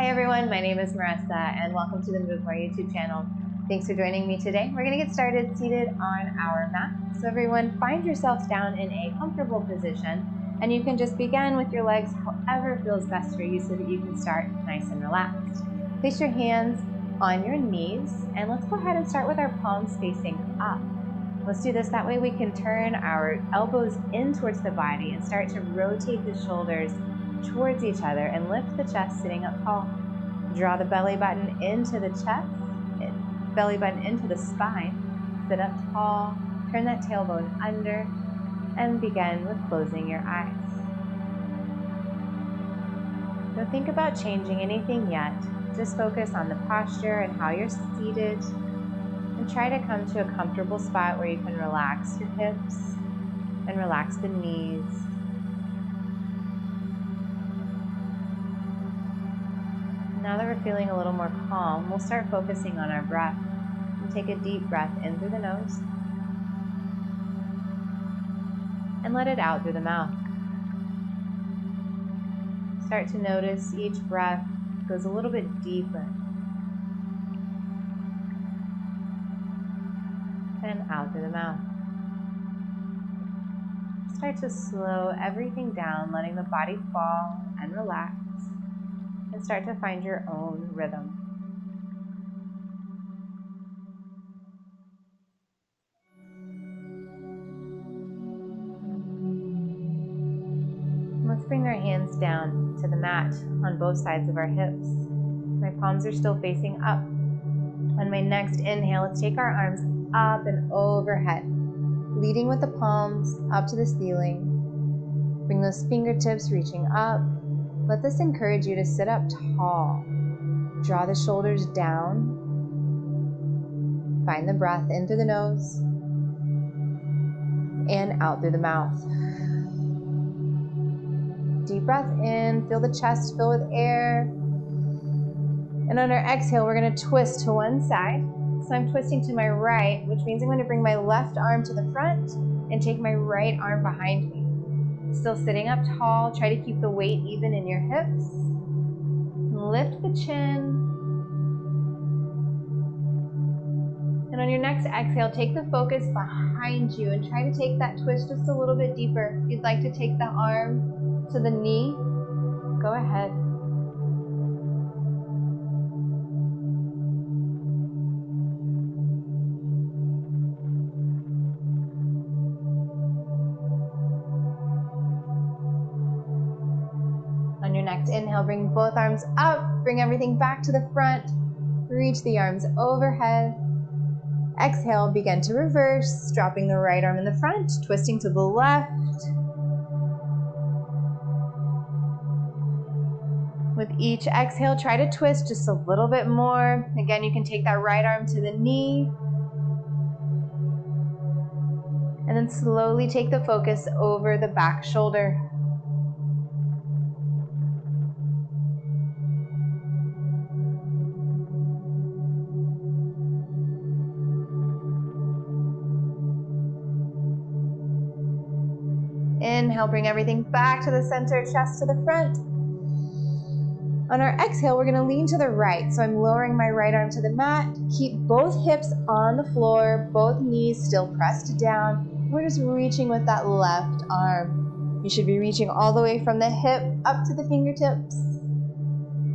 Hi everyone, my name is Marissa and welcome to the Move More YouTube channel. Thanks for joining me today. We're going to get started seated on our mat. So everyone, find yourselves down in a comfortable position and you can just begin with your legs however feels best for you so that you can start nice and relaxed. Place your hands on your knees and let's go ahead and start with our palms facing up. Let's do this, that way we can turn our elbows in towards the body and start to rotate the shoulders towards each other and lift the chest sitting up tall. Draw the belly button into the chest, belly button into the spine, sit up tall, turn that tailbone under, and begin with closing your eyes. Don't think about changing anything yet, just focus on the posture and how you're seated, and try to come to a comfortable spot where you can relax your hips and relax the knees. Now that we're feeling a little more calm, we'll start focusing on our breath. And take a deep breath in through the nose and let it out through the mouth. Start to notice each breath goes a little bit deeper and out through the mouth. Start to slow everything down, letting the body fall and relax, and start to find your own rhythm. Let's bring our hands down to the mat on both sides of our hips. My palms are still facing up. On my next inhale, let's take our arms up and overhead, leading with the palms up to the ceiling. Bring those fingertips reaching up. Let this encourage you to sit up tall. Draw the shoulders down. Find the breath in through the nose and out through the mouth. Deep breath in, feel the chest fill with air. And on our exhale, we're going to twist to one side. So I'm twisting to my right, which means I'm going to bring my left arm to the front and take my right arm behind me. Still sitting up tall, try to keep the weight even in your hips. Lift the chin. And on your next exhale, take the focus behind you and try to take that twist just a little bit deeper. If you'd like to take the arm to the knee, go ahead. On your next inhale, bring both arms up, bring everything back to the front, reach the arms overhead. Exhale, begin to reverse, dropping the right arm in the front, twisting to the left. With each exhale, try to twist just a little bit more. Again, you can take that right arm to the knee. And then slowly take the focus over the back shoulder. Inhale, bring everything back to the center, chest to the front. On our exhale, we're going to lean to the right. So I'm lowering my right arm to the mat. Keep both hips on the floor, both knees still pressed down. We're just reaching with that left arm. You should be reaching all the way from the hip up to the fingertips.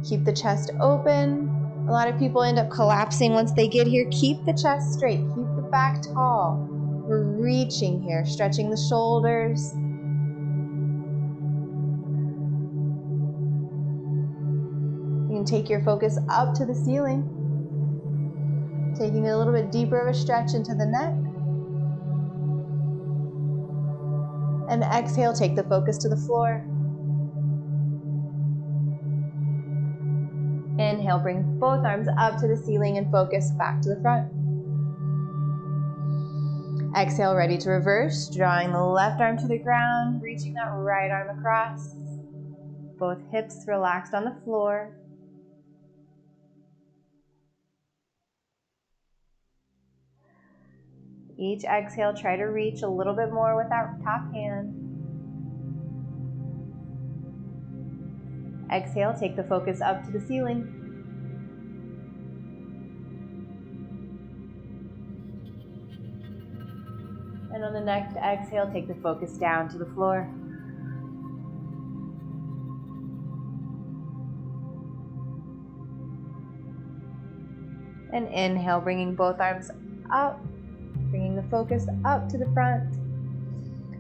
Keep the chest open. A lot of people end up collapsing once they get here. Keep the chest straight. Keep the back tall. We're reaching here, stretching the shoulders. You can take your focus up to the ceiling, taking a little bit deeper of a stretch into the neck. And exhale, take the focus to the floor. Inhale, bring both arms up to the ceiling and focus back to the front. Exhale, ready to reverse, drawing the left arm to the ground, reaching that right arm across. Both hips relaxed on the floor. Each exhale, try to reach a little bit more with that top hand. Exhale, take the focus up to the ceiling. And on the next exhale, take the focus down to the floor. And inhale, bringing both arms up, bringing the focus up to the front.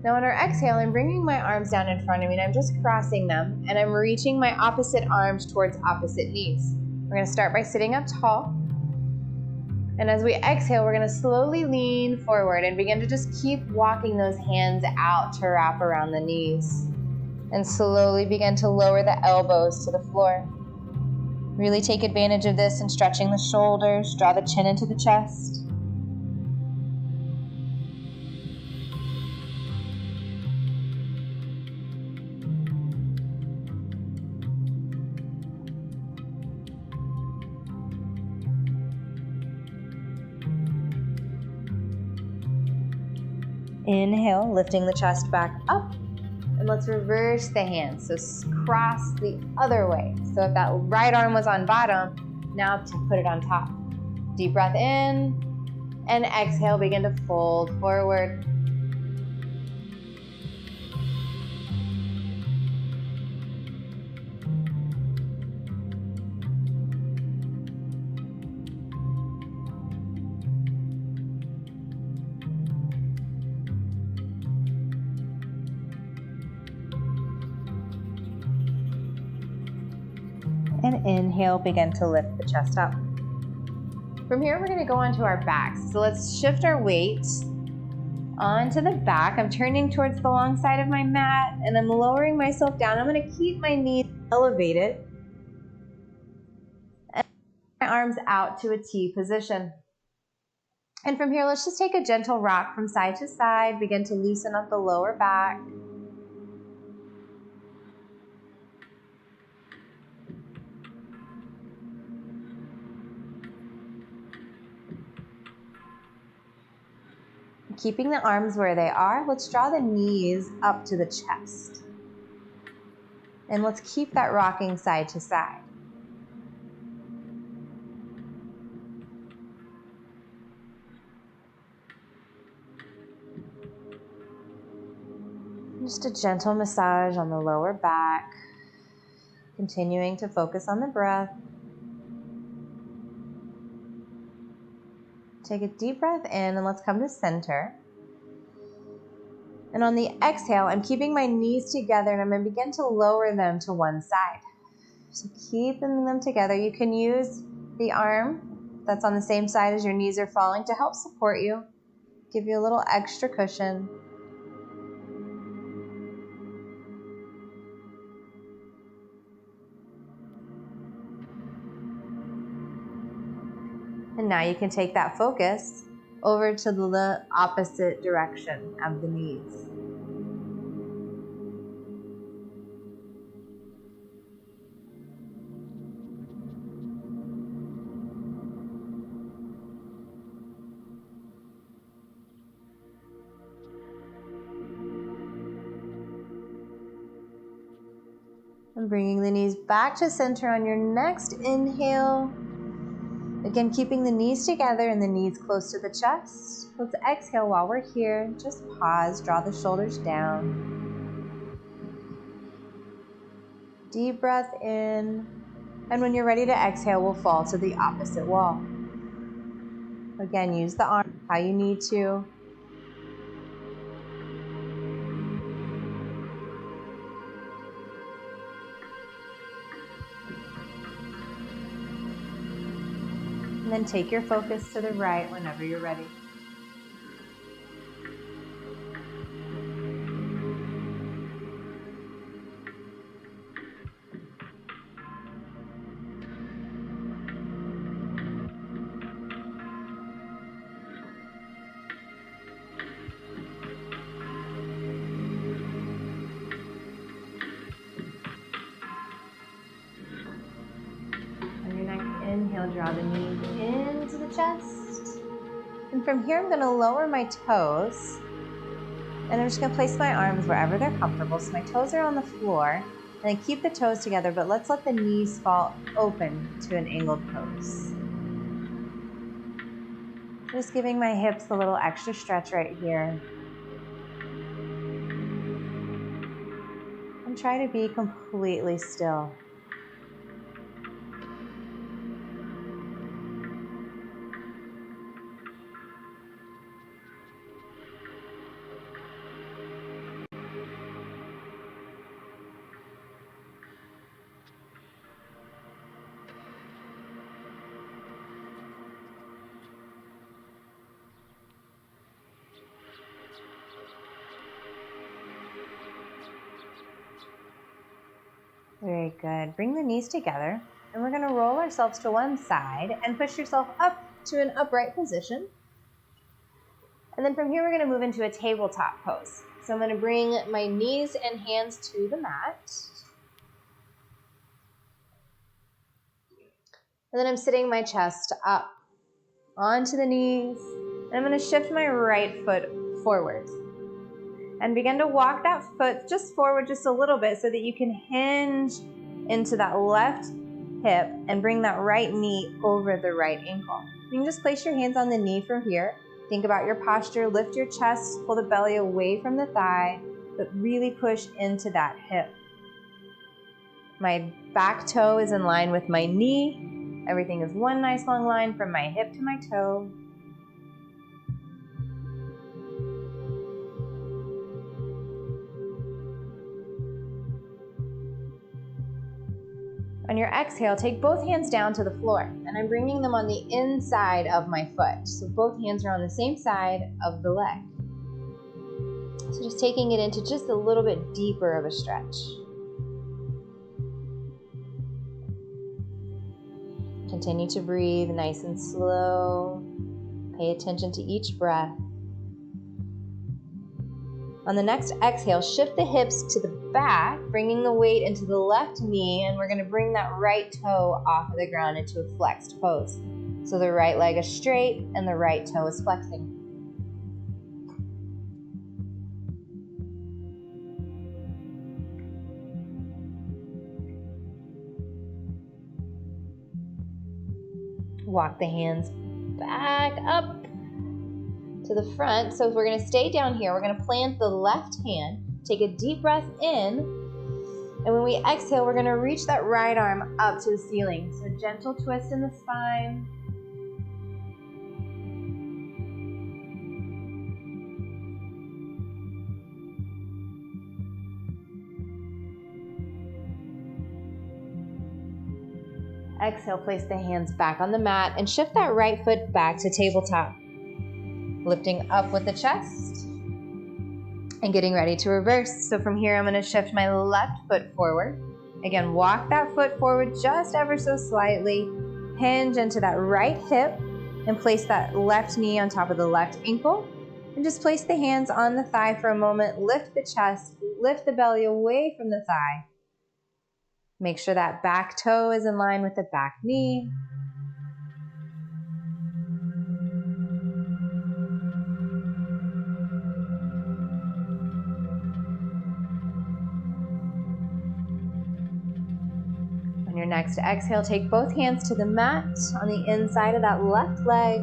Now on our exhale, I'm bringing my arms down in front of me and I'm just crossing them and I'm reaching my opposite arms towards opposite knees. We're going to start by sitting up tall. And as we exhale, we're going to slowly lean forward and begin to just keep walking those hands out to wrap around the knees. And slowly begin to lower the elbows to the floor. Really take advantage of this in stretching the shoulders, draw the chin into the chest. Inhale, lifting the chest back up. And let's reverse the hands. So cross the other way. So if that right arm was on bottom, now to put it on top. Deep breath in. And exhale, begin to fold forward. And inhale, begin to lift the chest up. From here, we're going to go onto our backs. So let's shift our weight onto the back. I'm turning towards the long side of my mat and I'm lowering myself down. I'm going to keep my knees elevated and my arms out to a T position. And from here, let's just take a gentle rock from side to side. Begin to loosen up the lower back. Keeping the arms where they are, let's draw the knees up to the chest. And let's keep that rocking side to side. Just a gentle massage on the lower back, continuing to focus on the breath. Take a deep breath in and let's come to center. And on the exhale, I'm keeping my knees together and I'm going to begin to lower them to one side. So keeping them together. You can use the arm that's on the same side as your knees are falling to help support you. Give you a little extra cushion. And now you can take that focus over to the opposite direction of the knees. And bringing the knees back to center on your next inhale. Again, keeping the knees together and the knees close to the chest. Let's exhale while we're here. Just pause, draw the shoulders down. Deep breath in. And when you're ready to exhale, we'll fall to the opposite wall. Again, use the arm how you need to. And then take your focus to the right whenever you're ready. Inhale, draw the knees into the chest. And from here, I'm going to lower my toes. And I'm just going to place my arms wherever they're comfortable. So my toes are on the floor. And then keep the toes together, but let's let the knees fall open to an angled pose. Just giving my hips a little extra stretch right here. And try to be completely still. Very good. Bring the knees together, and we're going to roll ourselves to one side and push yourself up to an upright position. And then from here, we're going to move into a tabletop pose. So I'm going to bring my knees and hands to the mat. And then I'm sitting my chest up onto the knees. And I'm going to shift my right foot forward. And begin to walk that foot just forward just a little bit so that you can hinge into that left hip and bring that right knee over the right ankle. You can just place your hands on the knee from here. Think about your posture, lift your chest, pull the belly away from the thigh, but really push into that hip. My back toe is in line with my knee. Everything is one nice long line from my hip to my toe. On your exhale, take both hands down to the floor, and I'm bringing them on the inside of my foot. So both hands are on the same side of the leg. So just taking it into just a little bit deeper of a stretch. Continue to breathe nice and slow. Pay attention to each breath. On the next exhale, shift the hips to the back, bringing the weight into the left knee, and we're going to bring that right toe off of the ground into a flexed pose. So the right leg is straight and the right toe is flexing. Walk the hands back up to the front. So if we're going to stay down here, we're going to plant the left hand, take a deep breath in, and when we exhale, we're going to reach that right arm up to the ceiling. So a gentle twist in the spine. Exhale, place the hands back on the mat and shift that right foot back to tabletop. Lifting up with the chest and getting ready to reverse. So from here, I'm going to shift my left foot forward. Again, walk that foot forward just ever so slightly. Hinge into that right hip and place that left knee on top of the left ankle. And just place the hands on the thigh for a moment. Lift the chest, lift the belly away from the thigh. Make sure that back toe is in line with the back knee. On your next exhale, take both hands to the mat on the inside of that left leg,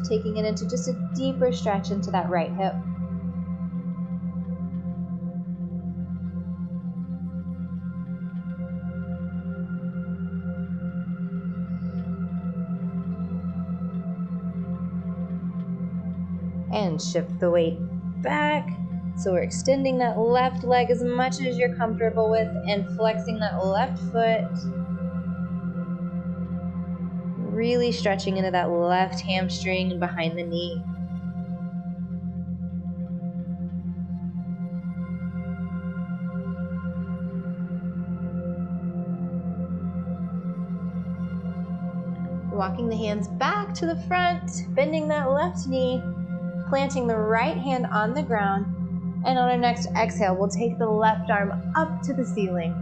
taking it into just a deeper stretch into that right hip. And shift the weight back. So we're extending that left leg as much as you're comfortable with and flexing that left foot. Really stretching into that left hamstring and behind the knee. Walking the hands back to the front, bending that left knee, planting the right hand on the ground, and on our next exhale, we'll take the left arm up to the ceiling.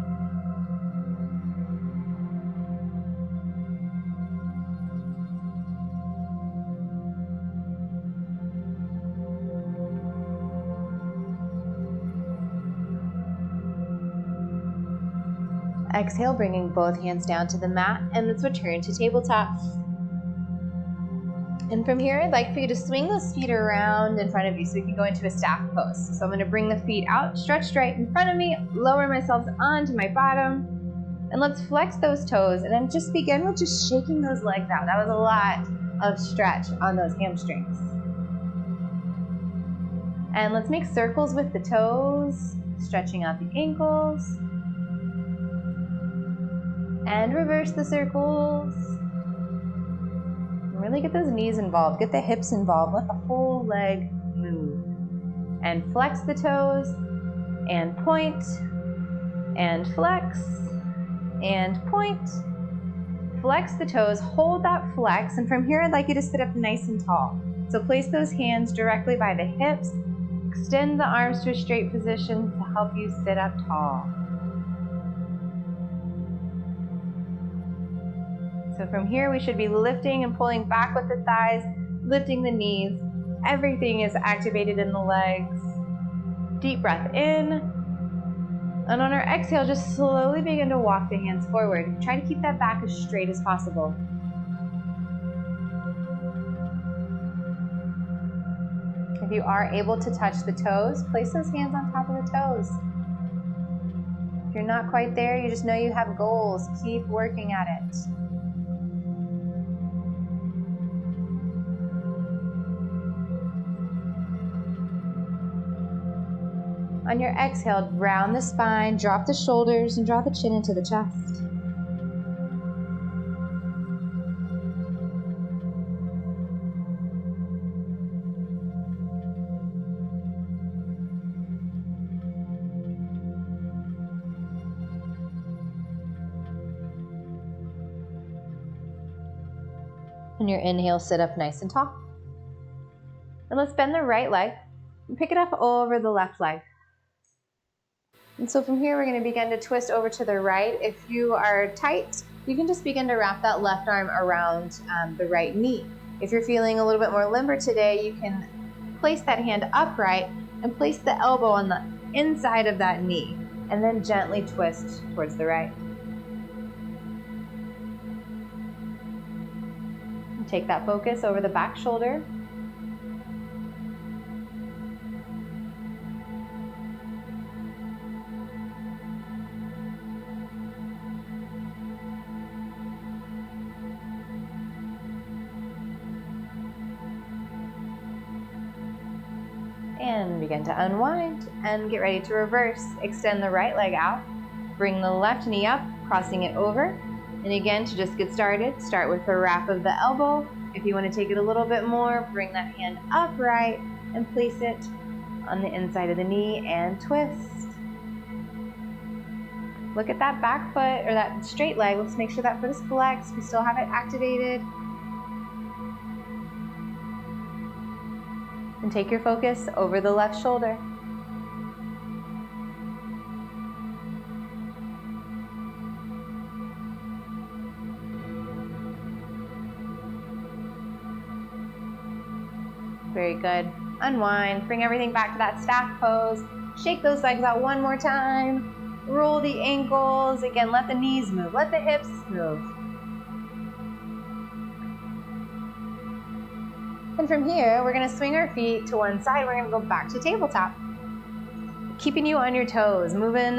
Exhale, bringing both hands down to the mat, and let's return to tabletop. And from here, I'd like for you to swing those feet around in front of you so we can go into a staff pose. So I'm going to bring the feet out, stretched right in front of me, lower myself onto my bottom, and let's flex those toes, and then just begin with just shaking those legs out. That was a lot of stretch on those hamstrings. And let's make circles with the toes, stretching out the ankles. And reverse the circles. And really get those knees involved, get the hips involved, let the whole leg move. And flex the toes, and point, and flex, and point. Flex the toes, hold that flex, and from here I'd like you to sit up nice and tall. So place those hands directly by the hips, extend the arms to a straight position to help you sit up tall. So from here, we should be lifting and pulling back with the thighs, lifting the knees. Everything is activated in the legs. Deep breath in. And on our exhale, just slowly begin to walk the hands forward. Try to keep that back as straight as possible. If you are able to touch the toes, place those hands on top of the toes. If you're not quite there, you just know you have goals. Keep working at it. On your exhale, round the spine, drop the shoulders, and draw the chin into the chest. On your inhale, sit up nice and tall. And let's bend the right leg and pick it up over the left leg. And so from here, we're going to begin to twist over to the right. If you are tight, you can just begin to wrap that left arm around the right knee. If you're feeling a little bit more limber today, you can place that hand upright and place the elbow on the inside of that knee, and then gently twist towards the right. And take that focus over the back shoulder. And begin to unwind and get ready to reverse. Extend the right leg out, bring the left knee up, crossing it over. And again, to just get started, start with the wrap of the elbow. If you want to take it a little bit more, bring that hand upright and place it on the inside of the knee and twist. Look at that back foot or that straight leg. Let's make sure that foot is flexed. We still have it activated. And take your focus over the left shoulder. Very good. Unwind, bring everything back to that staff pose. Shake those legs out one more time. Roll the ankles. Again, let the knees move, let the hips move. And from here, we're gonna swing our feet to one side. We're gonna go back to tabletop. Keeping you on your toes, moving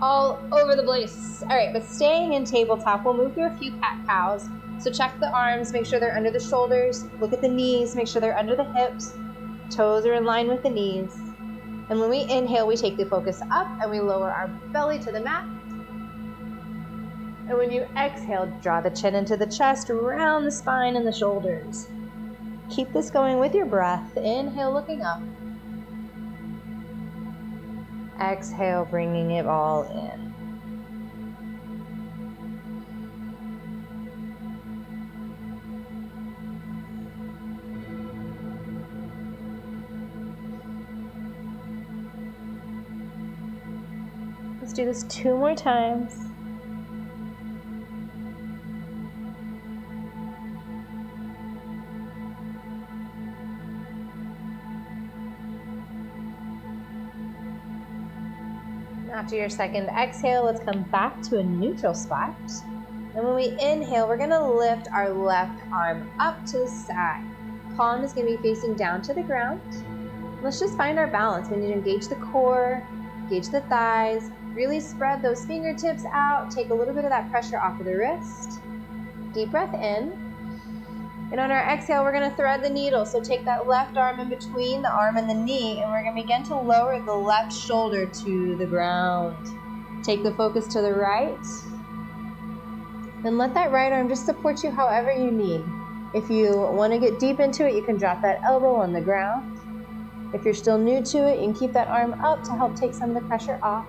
all over the place. All right, but staying in tabletop, we'll move through a few cat-cows. So check the arms, make sure they're under the shoulders. Look at the knees, make sure they're under the hips. Toes are in line with the knees. And when we inhale, we take the focus up and we lower our belly to the mat. And when you exhale, draw the chin into the chest, round the spine and the shoulders. Keep this going with your breath. Inhale, looking up. Exhale, bringing it all in. Let's do this 2 more times. After your second exhale, let's come back to a neutral spot. And when we inhale, we're gonna lift our left arm up to the side. Palm is gonna be facing down to the ground. Let's just find our balance. We need to engage the core, engage the thighs, really spread those fingertips out, take a little bit of that pressure off of the wrist. Deep breath in. And on our exhale, we're gonna thread the needle. So take that left arm in between the arm and the knee, and we're gonna begin to lower the left shoulder to the ground. Take the focus to the right. And let that right arm just support you however you need. If you want to get deep into it, you can drop that elbow on the ground. If you're still new to it, you can keep that arm up to help take some of the pressure off.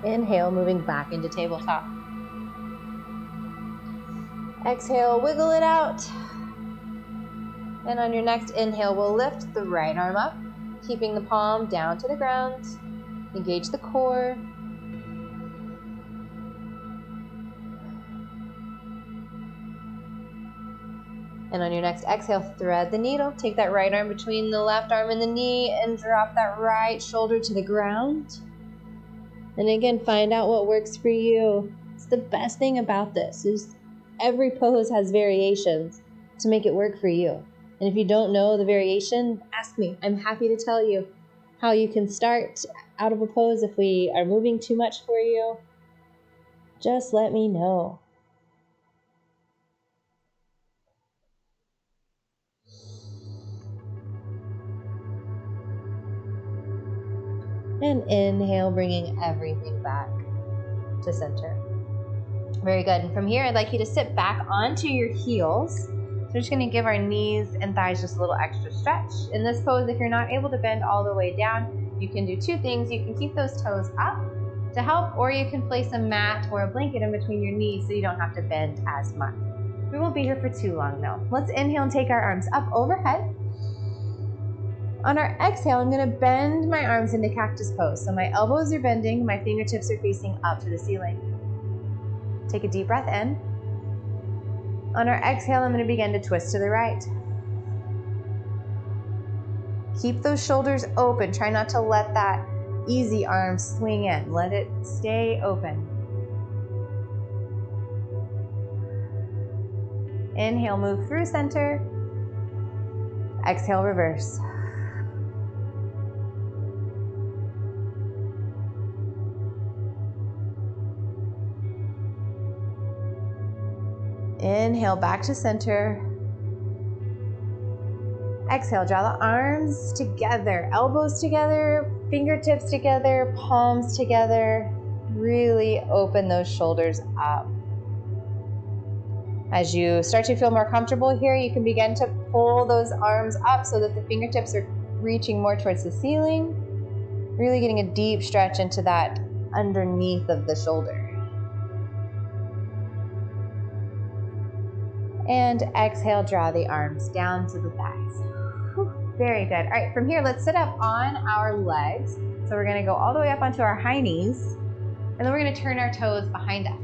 Inhale, moving back into tabletop. Exhale, wiggle it out. And on your next inhale, we'll lift the right arm up, keeping the palm down to the ground. Engage the core. And on your next exhale, thread the needle. Take that right arm between the left arm and the knee and drop that right shoulder to the ground. And again, find out what works for you. It's the best thing about this is every pose has variations to make it work for you. And if you don't know the variation, ask me. I'm happy to tell you how you can start out of a pose if we are moving too much for you. Just let me know. And inhale, bringing everything back to center. Very good. And from here, I'd like you to sit back onto your heels. So we're just going to give our knees and thighs just a little extra stretch. In this pose, if you're not able to bend all the way down, you can do two things. You can keep those toes up to help, or you can place a mat or a blanket in between your knees so you don't have to bend as much. We won't be here for too long though. Let's inhale and take our arms up overhead. On our exhale, I'm going to bend my arms into cactus pose. So my elbows are bending, my fingertips are facing up to the ceiling. Take a deep breath in. On our exhale, I'm going to begin to twist to the right. Keep those shoulders open. Try not to let that easy arm swing in. Let it stay open. Inhale, move through center. Exhale, reverse. Inhale, back to center. Exhale, draw the arms together, elbows together, fingertips together, palms together. Really open those shoulders up. As you start to feel more comfortable here, you can begin to pull those arms up so that the fingertips are reaching more towards the ceiling. Really getting a deep stretch into that underneath of the shoulder. And exhale, draw the arms down to the thighs. Whew, very good. All right, from here, let's sit up on our legs. So we're gonna go all the way up onto our high knees, and then we're gonna turn our toes behind us.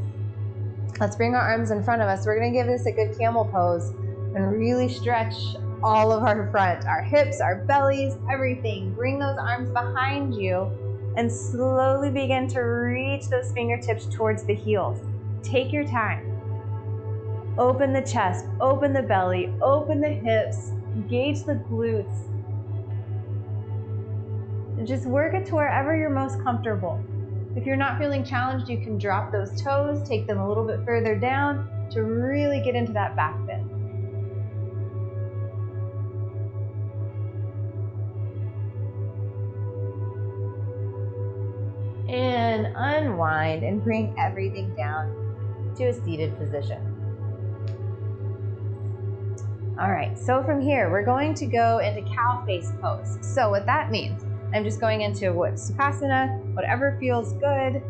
Let's bring our arms in front of us. We're gonna give this a good camel pose and really stretch all of our front, our hips, our bellies, everything. Bring those arms behind you and slowly begin to reach those fingertips towards the heels. Take your time. Open the chest, open the belly, open the hips, engage the glutes. And just work it to wherever you're most comfortable. If you're not feeling challenged, you can drop those toes, take them a little bit further down to really get into that back bend. And unwind and bring everything down to a seated position. All right, so from here, we're going to go into cow face pose. So what that means, I'm just going into Sukhasana, whatever feels good.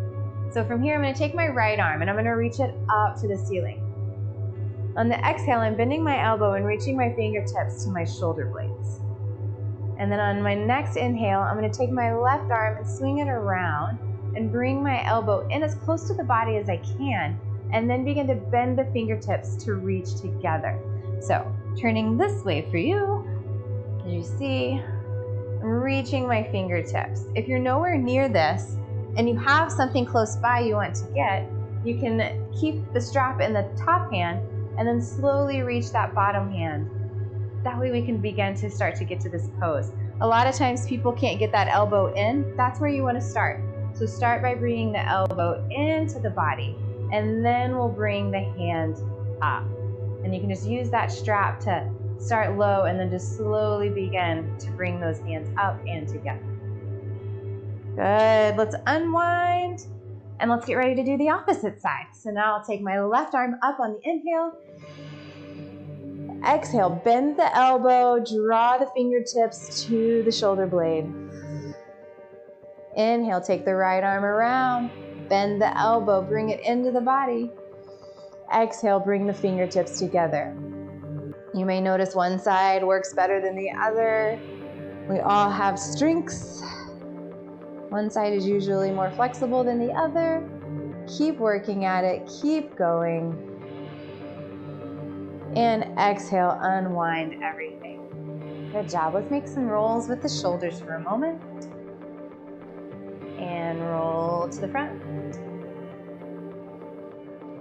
So from here, I'm gonna take my right arm and I'm gonna reach it up to the ceiling. On the exhale, I'm bending my elbow and reaching my fingertips to my shoulder blades. And then on my next inhale, I'm gonna take my left arm and swing it around, and bring my elbow in as close to the body as I can, and then begin to bend the fingertips to reach together. So turning this way for you, as you see, I'm reaching my fingertips. If you're nowhere near this and you have something close by you want to get, you can keep the strap in the top hand and then slowly reach that bottom hand. That way we can begin to start to get to this pose. A lot of times people can't get that elbow in. That's where you want to start. So start by bringing the elbow into the body, and then we'll bring the hand up. And you can just use that strap to start low and then just slowly begin to bring those hands up and together. Good. Let's unwind and let's get ready to do the opposite side. So now I'll take my left arm up on the inhale. Exhale, bend the elbow, draw the fingertips to the shoulder blade. Inhale, take the right arm around, bend the elbow, bring it into the body. Exhale, bring the fingertips together. You may notice one side works better than the other. We all have strengths. One side is usually more flexible than the other. Keep working at it, keep going. And exhale, unwind everything. Good job. Let's make some rolls with the shoulders for a moment. And roll to the front.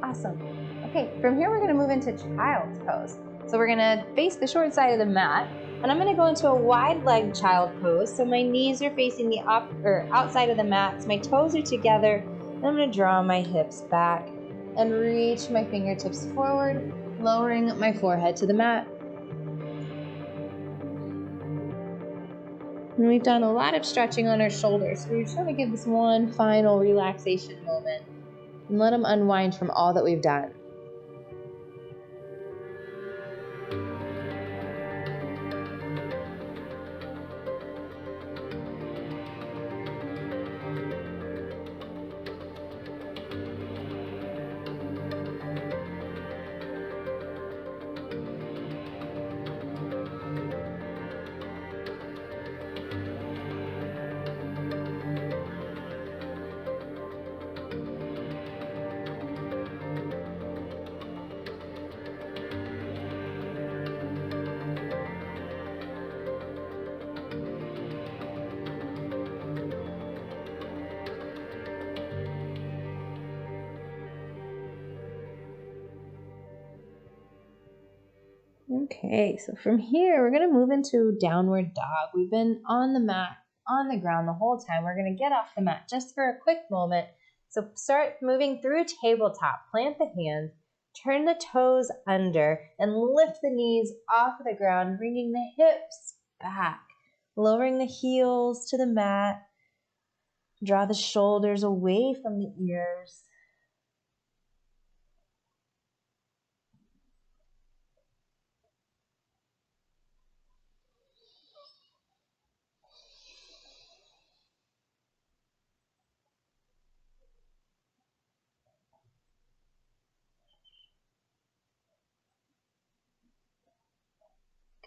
Awesome. Okay, from here we're going to move into child's pose. So we're going to face the short side of the mat, and I'm going to go into a wide leg child pose. So my knees are facing the outside of the mat, so my toes are together, and I'm going to draw my hips back and reach my fingertips forward, lowering my forehead to the mat. And we've done a lot of stretching on our shoulders, so we're just going to give this one final relaxation moment and let them unwind from all that we've done. Okay, so from here, we're going to move into downward dog. We've been on the mat, on the ground the whole time. We're going to get off the mat just for a quick moment. So start moving through tabletop. Plant the hands, turn the toes under, and lift the knees off of the ground, bringing the hips back, lowering the heels to the mat. Draw the shoulders away from the ears.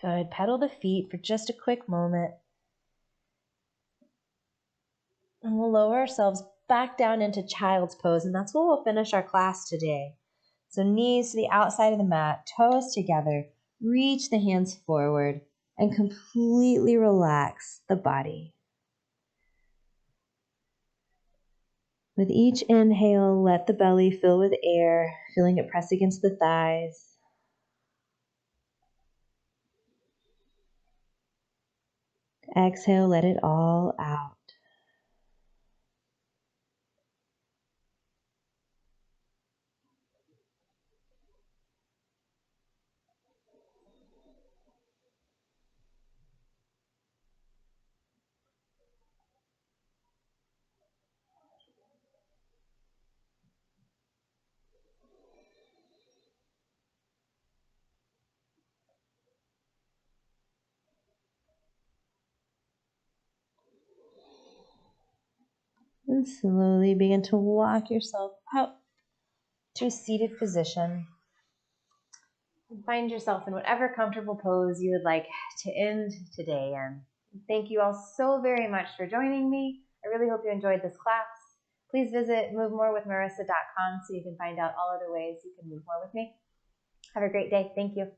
Good. Pedal the feet for just a quick moment. And we'll lower ourselves back down into child's pose, and that's where we'll finish our class today. So knees to the outside of the mat, toes together, reach the hands forward, and completely relax the body. With each inhale, let the belly fill with air, feeling it press against the thighs. Exhale, let it all out. And slowly begin to walk yourself up to a seated position. And find yourself in whatever comfortable pose you would like to end today in. Thank you all so very much for joining me. I really hope you enjoyed this class. please visit movemorewithmarissa.com so you can find out all other ways you can move more with me. Have a great day. Thank you.